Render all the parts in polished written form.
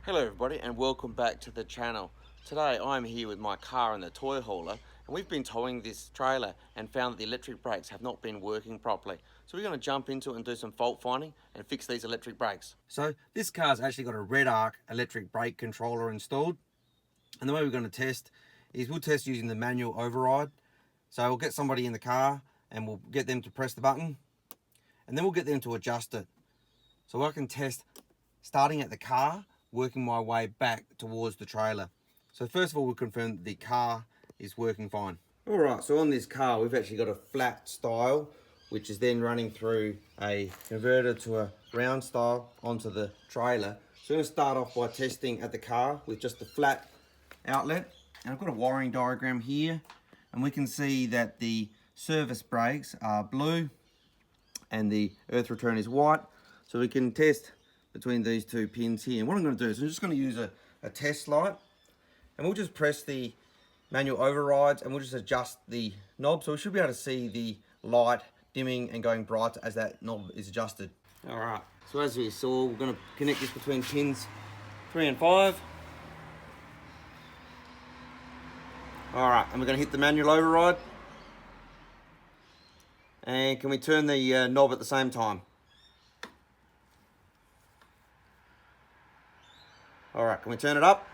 Hello everybody and welcome back to the channel. Today I'm here with my car and the toy hauler, and we've been towing this trailer and found that the electric brakes have not been working properly. So we're going to jump into it and do some fault finding and fix these electric brakes. So this car's actually got a Redarc electric brake controller installed, and the way we're going to test is we'll test using the manual override. So we'll get somebody in the car and we'll get them to press the button, and then we'll get them to adjust it. So I can test starting at the car, working my way back towards the trailer. So first of all, we'll confirm that the car is working fine. All right, so on this car, we've actually got a flat style, which is then running through a converter to a round style onto the trailer. So I'm going to start off by testing at the car with just the flat outlet. And I've got a wiring diagram here, and we can see that the service brakes are blue and the earth return is white. So we can test between these two pins here. And what I'm going to do is I'm just going to use a test light, and we'll just press the manual overrides and we'll just adjust the knob. So we should be able to see the light dimming and going bright as that knob is adjusted. All right, so as we saw, we're going to connect this between pins 3 and 5. All right, and we're going to hit the manual override. And can we turn the knob at the same time? All right, can we turn it up?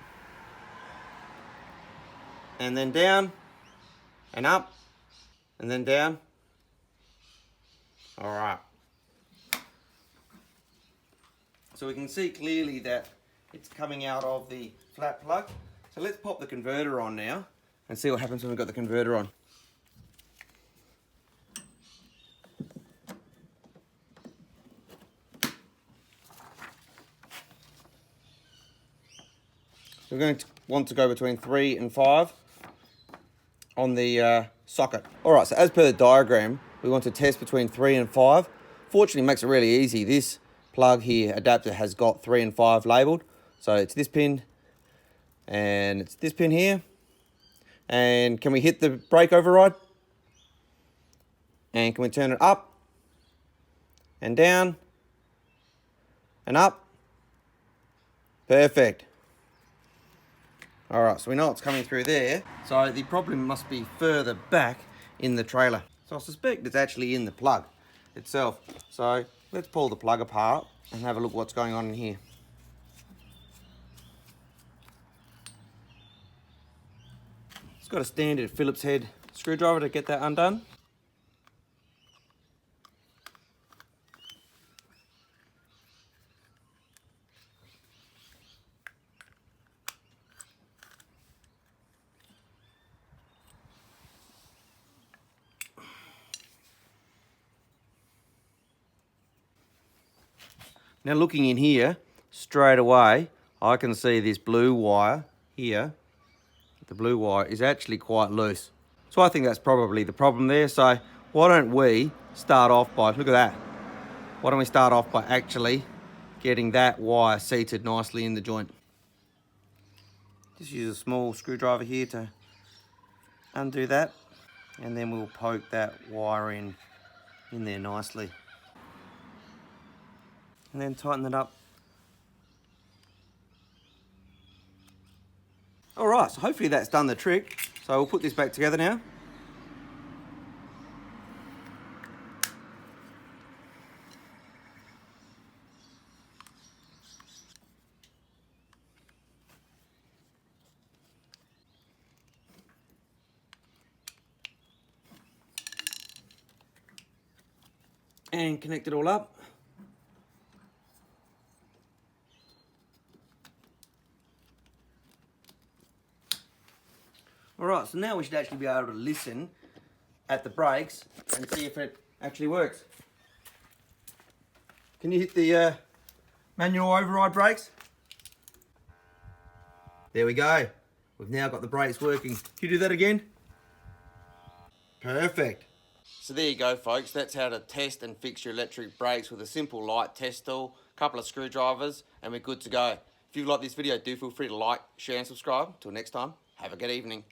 And then down, and up, and then down. All right. So we can see clearly that it's coming out of the flat plug. So let's pop the converter on now and see what happens when we've got the converter on. We're going to want to go between 3 and 5 on the socket. All right, so as per the diagram, we want to test between 3 and 5. Fortunately, it makes it really easy. This plug here, adapter, has got 3 and 5 labeled. So it's this pin, and it's this pin here. And can we hit the brake override? And can we turn it up and down and up? Perfect. All right, so we know it's coming through there. So the problem must be further back in the trailer. So I suspect it's actually in the plug itself. So let's pull the plug apart and have a look what's going on in here. It's got a standard Phillips head screwdriver to get that undone. Now looking in here, straight away, I can see this blue wire here. The blue wire is actually quite loose. So I think that's probably the problem there. So why don't we start off by, look at that. Why don't we start off by actually getting that wire seated nicely in the joint. Just use a small screwdriver here to undo that. And then we'll poke that wire in there nicely. And then tighten it up. All right, so hopefully that's done the trick. So we'll put this back together now. And connect it all up. All right, so now we should actually be able to listen at the brakes and see if it actually works. Can you hit the manual override brakes? There we go. We've now got the brakes working. Can you do that again? Perfect. So there you go, folks. That's how to test and fix your electric brakes with a simple light test tool, a couple of screwdrivers, and we're good to go. If you've liked this video, do feel free to like, share, and subscribe. Till next time, have a good evening.